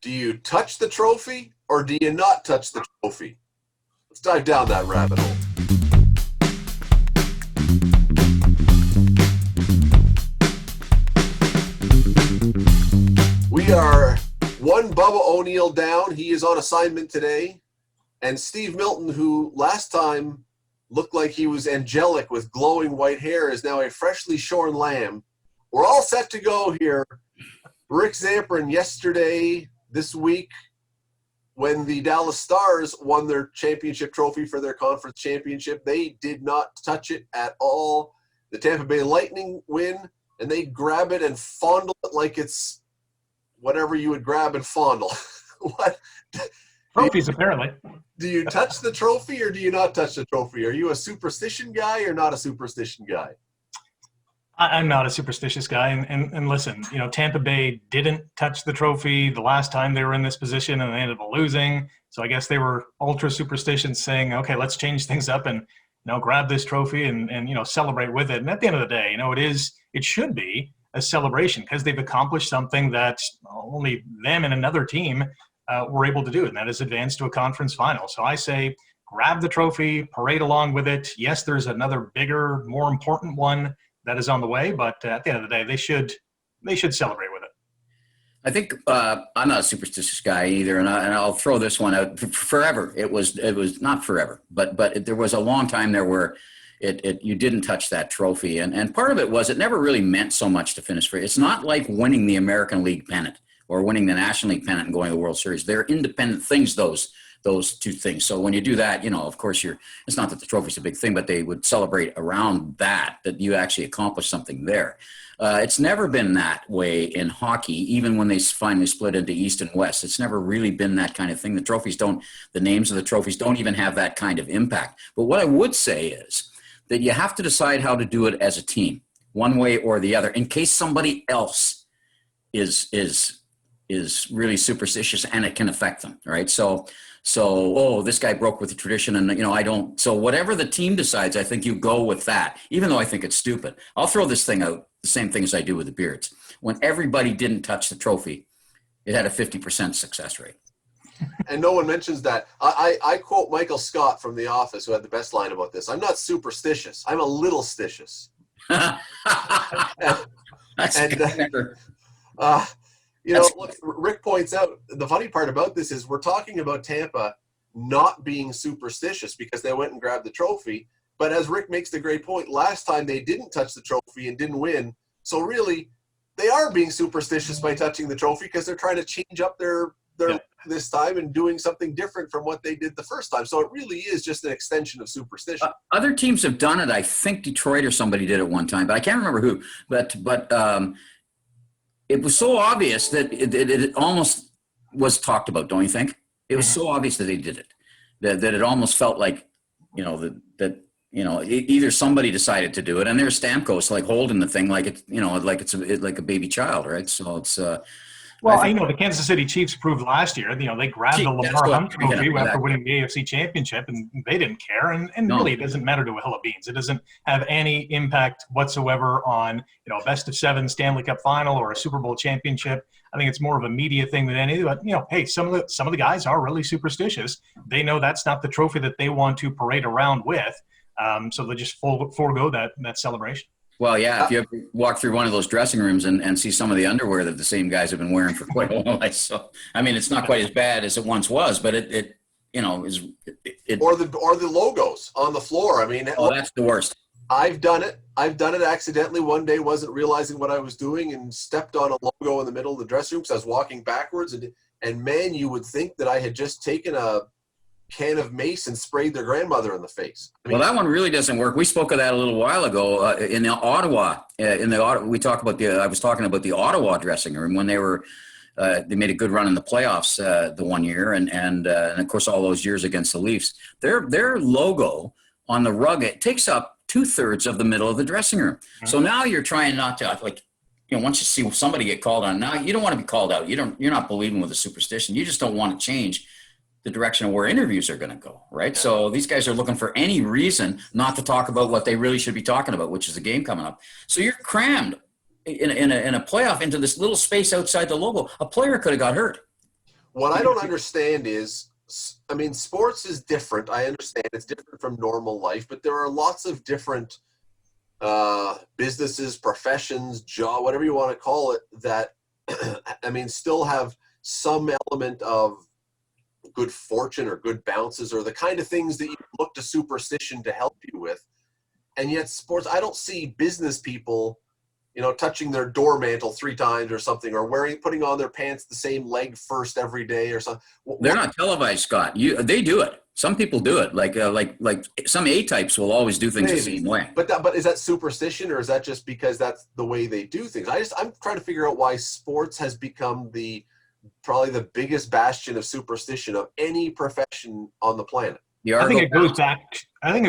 Do you touch the trophy or do you not touch the trophy? Let's dive down that rabbit hole. We are one Bubba O'Neill down. He is on assignment today. And Steve Milton, who last time looked like he was angelic with glowing white hair, is now a freshly shorn lamb. We're all set to go here. Rick Zamperin yesterday, this week, when the Dallas Stars won their championship trophy for their conference championship, they did not touch it at all. The Tampa Bay Lightning win, and they grab it and fondle it like it's whatever you would grab and fondle. What? Trophies, apparently. Do you touch the trophy or do you not touch the trophy? Are you a superstition guy or not a superstition guy? I'm not a superstitious guy. And listen, Tampa Bay didn't touch the trophy the last time they were in this position and they ended up losing. So I guess they were ultra superstitious saying, okay, let's change things up and, grab this trophy and celebrate with it. And at the end of the day, it should be a celebration because they've accomplished something that only them and another team were able to do, and that is advance to a conference final. So I say grab the trophy, parade along with it. Yes, there's another bigger, more important one that is on the way, but at the end of the day, they should celebrate with it. I think I'm not a superstitious guy either, and I'll throw this one out. Forever, it was not forever, but there was a long time there where you didn't touch that trophy, and part of it was it never really meant so much to finish for. It's not like winning the American League pennant or winning the National League pennant and going to the World Series. They're independent things, those two things. So when you do that, of course it's not that the trophy's a big thing, but they would celebrate around that you actually accomplished something there. It's never been that way in hockey, even when they finally split into East and West. It's never really been that kind of thing. The names of the trophies don't even have that kind of impact. But what I would say is that you have to decide how to do it as a team, one way or the other, in case somebody else is really superstitious and it can affect them, right? So, this guy broke with the tradition and, I don't. So whatever the team decides, I think you go with that, even though I think it's stupid. I'll throw this thing out, the same thing as I do with the Beards. When everybody didn't touch the trophy, it had a 50% success rate. And no one mentions that. I quote Michael Scott from The Office, who had the best line about this. I'm not superstitious. I'm a little stitious. Look, Rick points out the funny part about this is we're talking about Tampa not being superstitious because they went and grabbed the trophy. But as Rick makes the great point, last time they didn't touch the trophy and didn't win. So really, they are being superstitious by touching the trophy because they're trying to change up their this time and doing something different from what they did the first time. So it really is just an extension of superstition. Other teams have done it. I think Detroit or somebody did it one time, but I can't remember who. But it was so obvious that it almost was talked about, don't you think? It was so obvious that they did it, that it almost felt like, either somebody decided to do it, and there's Stamkos like holding the thing like it's, like a baby child, right? So it's. The Kansas City Chiefs proved last year. They grabbed the Lamar Hunt trophy after winning the AFC Championship, and they didn't care. And really, it doesn't matter to a hill of beans. It doesn't have any impact whatsoever on a best of 7 Stanley Cup final or a Super Bowl championship. I think it's more of a media thing than anything. But hey, some of the guys are really superstitious. They know that's not the trophy that they want to parade around with, so they just forego that celebration. Well, yeah, if you ever walk through one of those dressing rooms and see some of the underwear that the same guys have been wearing for quite a while, so it's not quite as bad as it once was, but it or the logos on the floor. That's the worst. I've done it accidentally one day, wasn't realizing what I was doing, and stepped on a logo in the middle of the dressing room because I was walking backwards, and man, you would think that I had just taken a can of mace and sprayed their grandmother in the face. That one really doesn't work. We spoke of that a little while ago in the Ottawa. I was talking about the Ottawa dressing room when they were. They made a good run in the playoffs the one year, and of course all those years against the Leafs. Their logo on the rug, it takes up 2/3 of the middle of the dressing room. Mm-hmm. So now you're trying not to once you see somebody get called on, now you don't want to be called out. You're not believing with a superstition. You just don't want to change the direction of where interviews are going to go, right? Yeah. So these guys are looking for any reason not to talk about what they really should be talking about, which is the game coming up. So you're crammed in a playoff into this little space outside the logo. A player could have got hurt. what I don't understand is, I mean, sports is different. I understand it's different from normal life, but there are lots of different businesses, professions, job, whatever you want to call it, that I mean, still have some element of good fortune or good bounces or the kind of things that you look to superstition to help you with. And yet sports, I don't see business people, you know, touching their door mantle 3 times or something, or putting on their pants the same leg first every day or something. They're not televised, Scott. They do it. Some people do it. Like some A-types will always do things the same way. But is that superstition, or is that just because that's the way they do things? I'm trying to figure out why sports has become probably the biggest bastion of superstition of any profession on the planet. I think it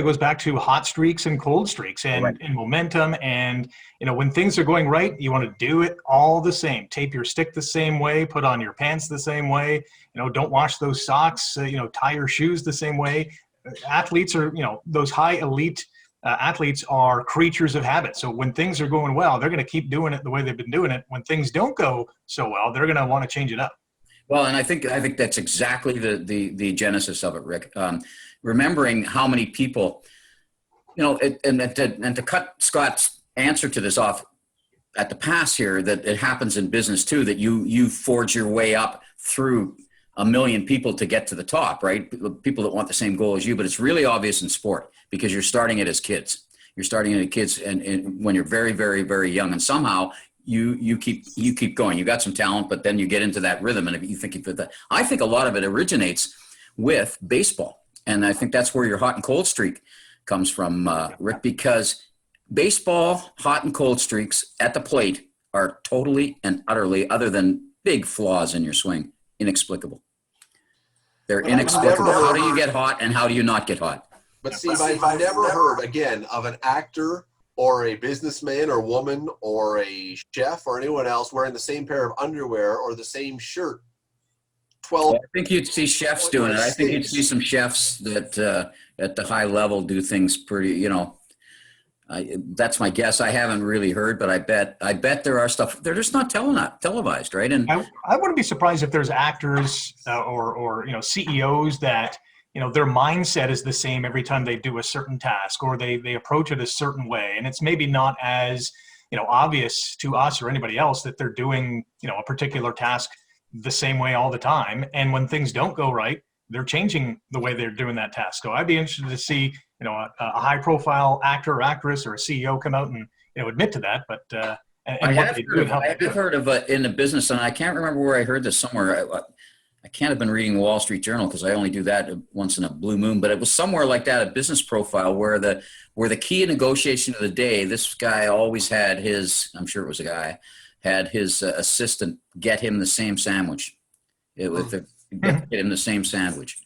goes back to hot streaks and cold streaks and momentum. And, you know, when things are going right, you want to do it all the same. Tape your stick the same way, put on your pants the same way, you know, don't wash those socks, tie your shoes the same way. Athletes are, those high elite athletes are creatures of habit. So when things are going well, they're going to keep doing it the way they've been doing it. When things don't go so well, they're going to want to change it up. Well, and I think that's exactly the genesis of it, Rick. Remembering how many people, and to cut Scott's answer to this off at the pass here, that it happens in business too, that you forge your way up through a million people to get to the top, right? People that want the same goal as you, but it's really obvious in sport because you're starting it as kids. You're starting it as kids and when you're very, very, very young, and somehow you keep going. You got some talent, but then you get into that rhythm, and if you think you fit that, I think a lot of it originates with baseball. And I think that's where your hot and cold streak comes from, Rick, because baseball, hot and cold streaks at the plate are totally and utterly, other than big flaws in your swing, inexplicable. They're inexplicable. How do you get hot and how do you not get hot? But Steve, I've never heard, again, of an actor or a businessman or woman or a chef or anyone else wearing the same pair of underwear or the same shirt. I think you'd see chefs doing it. I think you'd see some chefs that at the high level do things pretty, that's my guess. I haven't really heard, but I bet there are stuff. They're just not televised, right? And I wouldn't be surprised if there's actors or CEOs that, their mindset is the same every time they do a certain task or they approach it a certain way. And it's maybe not as, obvious to us or anybody else that they're doing, a particular task the same way all the time. And when things don't go right, they're changing the way they're doing that task. So I'd be interested to see, a high profile actor or actress or a CEO come out and, admit to that. But I have heard of it in the business, and I can't remember where I heard this somewhere. I can't have been reading the Wall Street Journal because I only do that once in a blue moon, but it was somewhere like that, a business profile where the key negotiation of the day, this guy always had his, I'm sure it was a guy, had his assistant get him the same sandwich. Get him the same sandwich.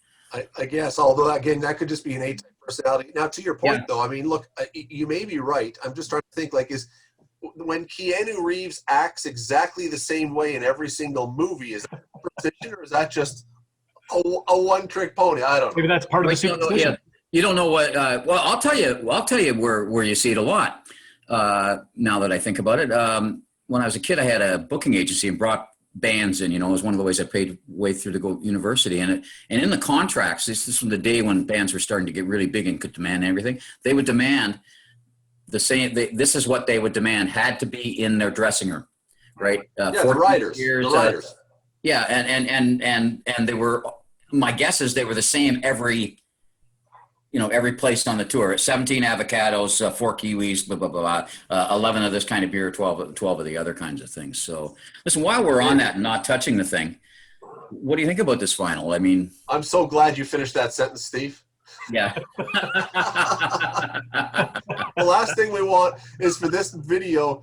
I guess, although again, that could just be an A-type personality. Now, to your point, though, I mean, look, you may be right. I'm just trying to think, is when Keanu Reeves acts exactly the same way in every single movie, is that superstition or is that just a one-trick pony? I don't know. Maybe that's part of the superstition. You don't know what. Well, I'll tell you where you see it a lot. Now that I think about it. When I was a kid, I had a booking agency and brought bands in. It was one of the ways I paid way through to go to university. And in the contracts, this was the day when bands were starting to get really big and could demand everything. They would demand the same. This is what they would demand had to be in their dressing room, right? The writers. Yeah, and they were. My guess is they were the same every place on the tour. 17 avocados, 4 kiwis, blah, blah, blah, 11 of this kind of beer, 12 of the other kinds of things. So listen, while we're on that and not touching the thing, what do you think about this final? I mean, I'm so glad you finished that sentence, Steve. Yeah. The last thing we want is for this video,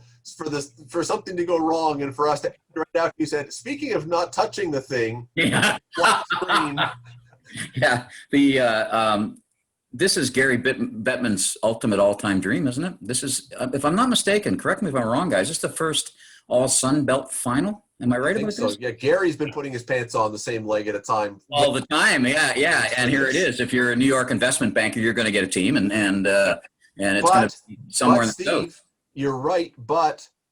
for something to go wrong and for us to right after you said, speaking of not touching the thing, flat screen. Yeah. This is Gary Bettman's ultimate all-time dream, isn't it? This is, if I'm not mistaken, correct me if I'm wrong, guys, this is the first all-Sun Belt final. Am I right about this? Yeah, Gary's been putting his pants on the same leg at a time. All the time, yeah. And here it is. If you're a New York investment banker, you're going to get a team, and it's going to be somewhere in the South. You're right,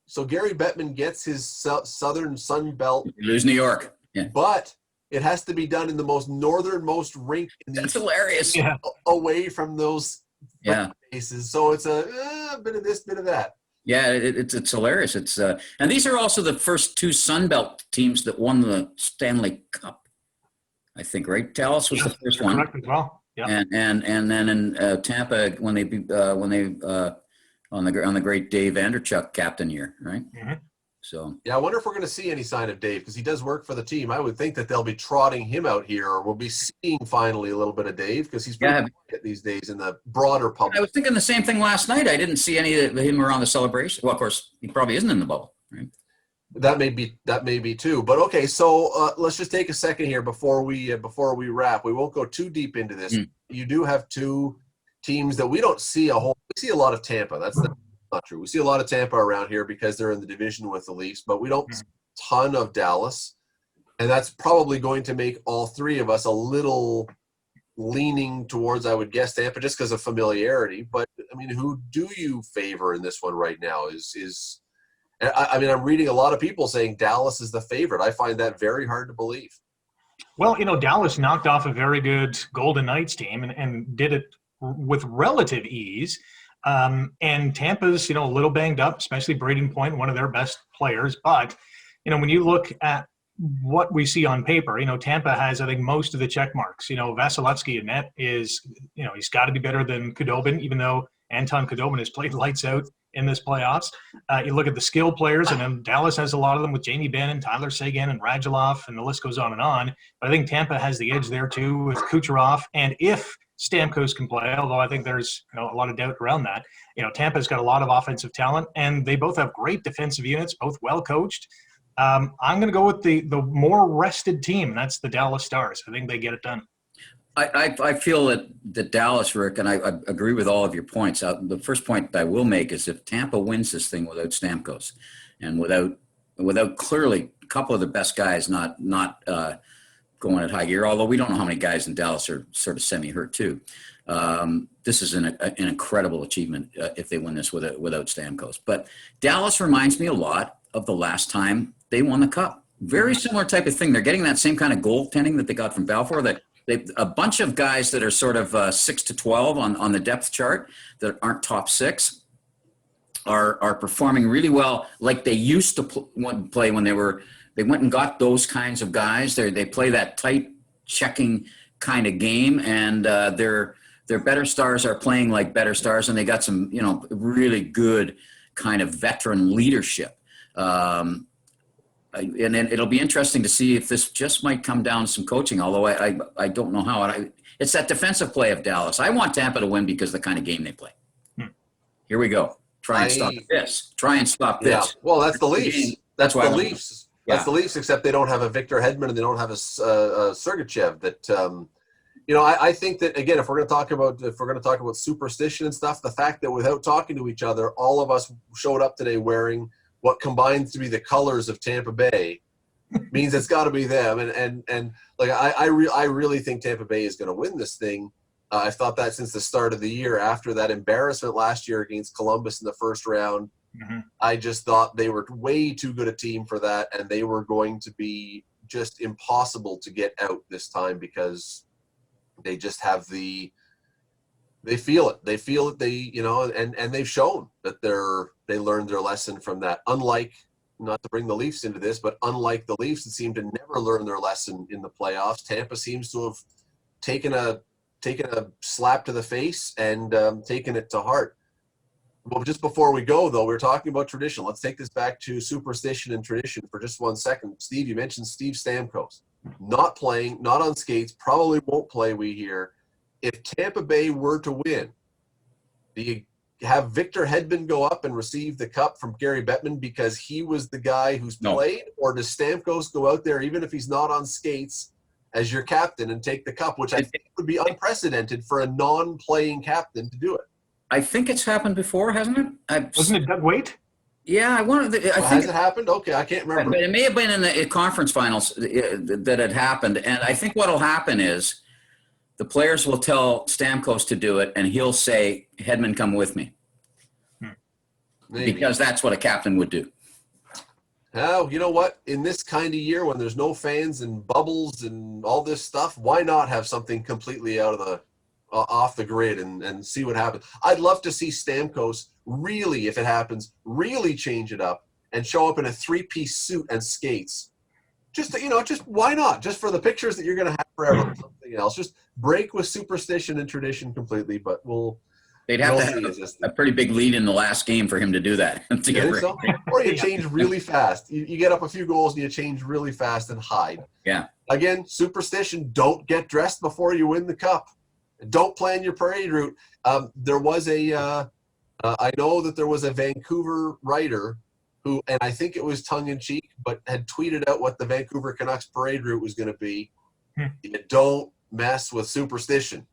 so Gary Bettman gets his Southern Sun Belt. You lose New York. Yeah. But it has to be done in the most northernmost rink in the That's hilarious. Yeah. away from those Yeah. bases. So it's a bit of this, bit of that. Yeah, it's hilarious. It's and these are also the first two Sun Belt teams that won the Stanley Cup. I think, right? Dallas was the first one. Correct as well. Yeah. And then in Tampa when they on the great Dave Vanderchuk captain year, right? Mm-hmm. So yeah, I wonder if we're going to see any sign of Dave because he does work for the team. I would think that they'll be trotting him out here, or we'll be seeing finally a little bit of Dave because he's pretty quiet these days in the broader public. I was thinking the same thing last night. I didn't see any of him around the celebration. Well, of course, he probably isn't in the bubble, right? That may be too. But okay, so let's just take a second here before we wrap. We won't go too deep into this. You do have two teams that we don't see a whole. We see a lot of Tampa. That's not true. We see a lot of Tampa around here because they're in the division with the Leafs, but we don't see a ton of Dallas, and that's probably going to make all three of us a little leaning towards, I would guess, Tampa just because of familiarity. But I mean, who do you favor in this one right now? I mean, I'm reading a lot of people saying Dallas is the favorite. I find that very hard to believe. Well, Dallas knocked off a very good Golden Knights team and did it with relative ease. And Tampa's, a little banged up, especially Braden Point, one of their best players. But, when you look at what we see on paper, Tampa has, I think, most of the check marks. Vasilevsky in net is, he's got to be better than Khudobin, even though Anton Khudobin has played lights out in this playoffs. You look at the skill players, and then Dallas has a lot of them with Jamie Benn and Tyler Seguin and Radulov, and the list goes on and on. But I think Tampa has the edge there too with Kucherov. And if Stamkos can play, although I think there's a lot of doubt around that, Tampa's got a lot of offensive talent, and they both have great defensive units, both well coached. I'm going to go with the more rested team. That's the Dallas Stars. I think they get it done. I feel that Dallas, Rick, and I agree with all of your points. The first point I will make is if Tampa wins this thing without Stamkos and without clearly a couple of the best guys not going at high gear, although we don't know how many guys in Dallas are sort of semi-hurt too. This is an incredible achievement if they win this without Stamkos. But Dallas reminds me a lot of the last time they won the Cup. Very similar type of thing. They're getting that same kind of goaltending that they got from Balfour. A bunch of guys that are sort of 6 to 12 on the depth chart that aren't top six are performing really well, like they used to play when they went and got those kinds of guys. They play that tight checking kind of game, and their better stars are playing like better stars, and they got some really good kind of veteran leadership. And then it'll be interesting to see if this just might come down to some coaching, although I don't know how. It's that defensive play of Dallas. I want Tampa to win because of the kind of game they play. Here we go. Try and stop this. Yeah. Well, that's the Leafs. That's why the Leafs. That's the Leafs, except they don't have a Victor Hedman and they don't have a Sergachev. That I think that, again, if we're going to talk about superstition and stuff, the fact that without talking to each other, all of us showed up today wearing what combines to be the colors of Tampa Bay means it's got to be them. And like I really think Tampa Bay is going to win this thing. I've thought that since the start of the year. After that embarrassment last year against Columbus in the first round, I just thought they were way too good a team for that, and they were going to be just impossible to get out this time because they just have they feel it. They feel it. And they've shown that they learned their lesson from that. Unlike, not to bring the Leafs into this, but unlike the Leafs that seem to never learn their lesson in the playoffs, Tampa seems to have taken a slap to the face and taken it to heart. Well, just before we go, though, we're talking about tradition. Let's take this back to superstition and tradition for just 1 second. Steve, you mentioned Steve Stamkos. Not playing, not on skates, probably won't play, we hear. If Tampa Bay were to win, do you have Victor Hedman go up and receive the cup from Gary Bettman because he was the guy who's played? Or does Stamkos go out there, even if he's not on skates, as your captain and take the cup, which I think would be unprecedented for a non-playing captain to do it? I think it's happened before, hasn't it? Wasn't it Doug Waite? Yeah, Has it happened? Okay, I can't remember. But it may have been in the conference finals that had happened. And I think what will happen is the players will tell Stamkos to do it, and he'll say, Hedman, come with me. Maybe. Because that's what a captain would do. Oh, you know what? In this kind of year when there's no fans and bubbles and all this stuff, why not have something completely out of the off the grid and see what happens? I'd love to see Stamkos really, if it happens, really change it up and show up in a 3-piece suit and skates. Just just why not? Just for the pictures that you're going to have forever. Something else. Just break with superstition and tradition completely. But They'd have we'll to see. have a pretty big lead in the last game for him to do that. To You get think rid. so? Or you change really fast. You get up a few goals and you change really fast and hide. Yeah. Again, superstition, don't get dressed before you win the cup. Don't plan your parade route. There was I know that there was a Vancouver writer who, and I think it was tongue-in-cheek, but had tweeted out what the Vancouver Canucks parade route was going to be. You don't mess with superstition,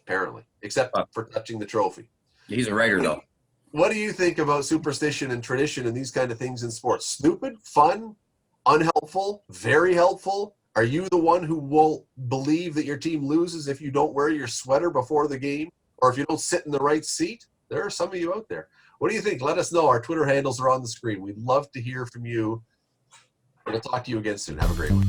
apparently, except for touching the trophy. He's a writer, though. What do you think about superstition and tradition and these kind of things in sports? Stupid, fun, unhelpful, very helpful? Are you the one who will believe that your team loses if you don't wear your sweater before the game or if you don't sit in the right seat? There are some of you out there. What do you think? Let us know. Our Twitter handles are on the screen. We'd love to hear from you. We'll talk to you again soon. Have a great one.